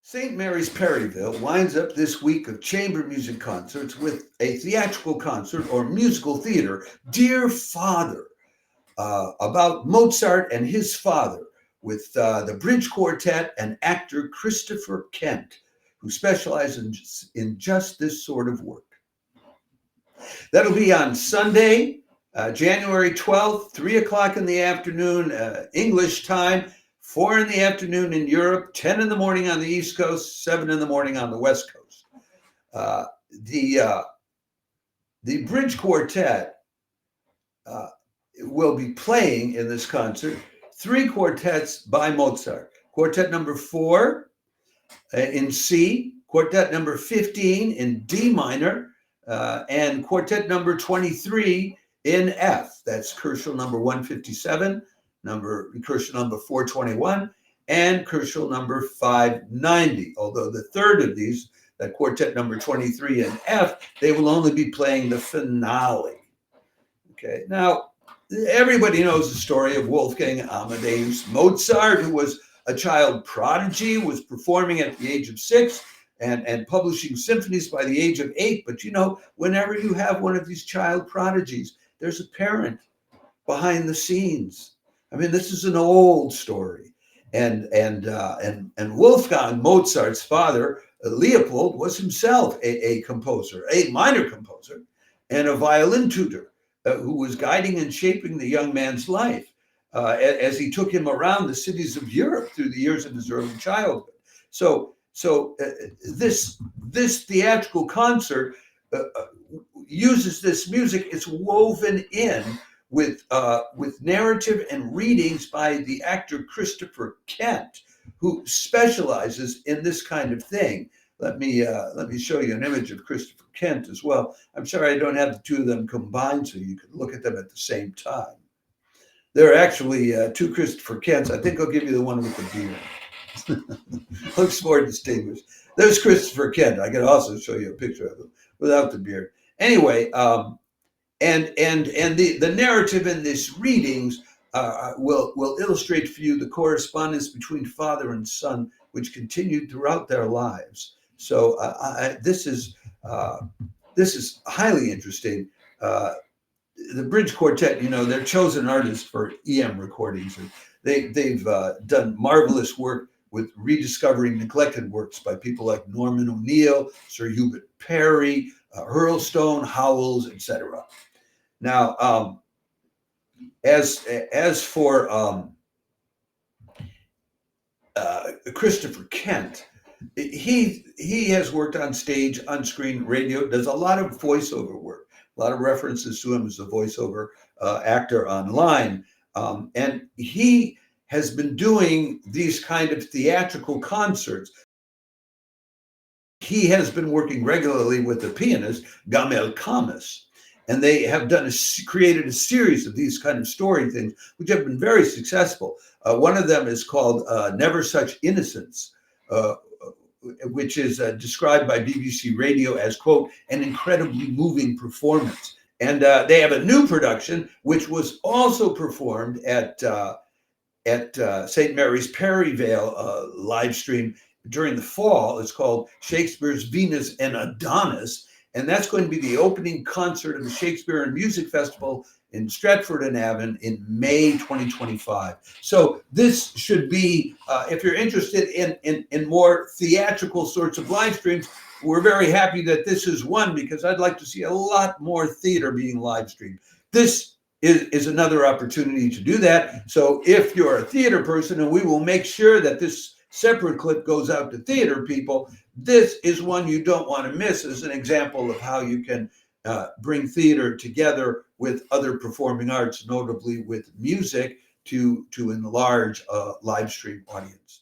St. Mary's Perryville winds up this week of chamber music concerts with a theatrical concert or musical theater, Dear Father, about Mozart and his father, with the Bridge Quartet and actor Christopher Kent, who specializes in just this sort of work. That'll be on Sunday, January 12th, 3 o'clock in the afternoon, English time, 4 in the afternoon in Europe, 10 in the morning on the East Coast, 7 in the morning on the West Coast. Uh, the, the Bridge Quartet will be playing in this concert 3 quartets by Mozart. Quartet number 4 in C, quartet number 15 in D minor, and quartet number 23 in F. That's Kerschel number 157, Kerschel number 421, and Kerschel number 590. Although the third of these, that quartet number 23 in F, they will only be playing the finale. Okay, now everybody knows the story of Wolfgang Amadeus Mozart, who was a child prodigy, was performing at the age of 6 and publishing symphonies by the age of 8. But whenever you have one of these child prodigies, there's a parent behind the scenes. I mean, this is an old story. And Wolfgang Mozart's father, Leopold, was himself a composer, a minor composer, and a violin tutor who was guiding and shaping the young man's life as he took him around the cities of Europe through the years of his early childhood. So this theatrical concert uses this music. It's woven in with narrative and readings by the actor Christopher Kent, who specializes in this kind of thing. Let me show you an image of Christopher Kent as well. I'm sorry I don't have the two of them combined so you can look at them at the same time. There are actually 2 Christopher Kents. I think I'll give you the one with the beard. Looks more distinguished. There's Christopher Kent. I can also show you a picture of him without the beard. Anyway, and the narrative in these readings will illustrate for you the correspondence between father and son, which continued throughout their lives. So this is highly interesting. The Bridge Quartet, they're chosen artists for EM recordings. They've done marvelous work with rediscovering neglected works by people like Norman O'Neill, Sir Hubert Parry, Hurlstone, Howells, etc. Now, as for Christopher Kent, he has worked on stage, on screen, radio, does a lot of voiceover work, a lot of references to him as a voiceover actor online. And he has been doing these kind of theatrical concerts. He has been working regularly with the pianist, Gamel Kamas. And they have created a series of these kind of story things, which have been very successful. One of them is called Never Such Innocence, which is described by BBC Radio as, quote, an incredibly moving performance. And they have a new production, which was also performed at St. Mary's Perryvale live stream during the fall. It's called Shakespeare's Venus and Adonis. And that's going to be the opening concert of the Shakespeare and Music Festival in Stratford-on-Avon in May 2025. So this should be, if you're interested in more theatrical sorts of live streams, we're very happy that this is one, because I'd like to see a lot more theater being live streamed. This is another opportunity to do that. So if you're a theater person, and we will make sure that this separate clip goes out to theater people, this is one you don't want to miss as an example of how you can bring theater together with other performing arts, notably with music, to enlarge a live stream audience.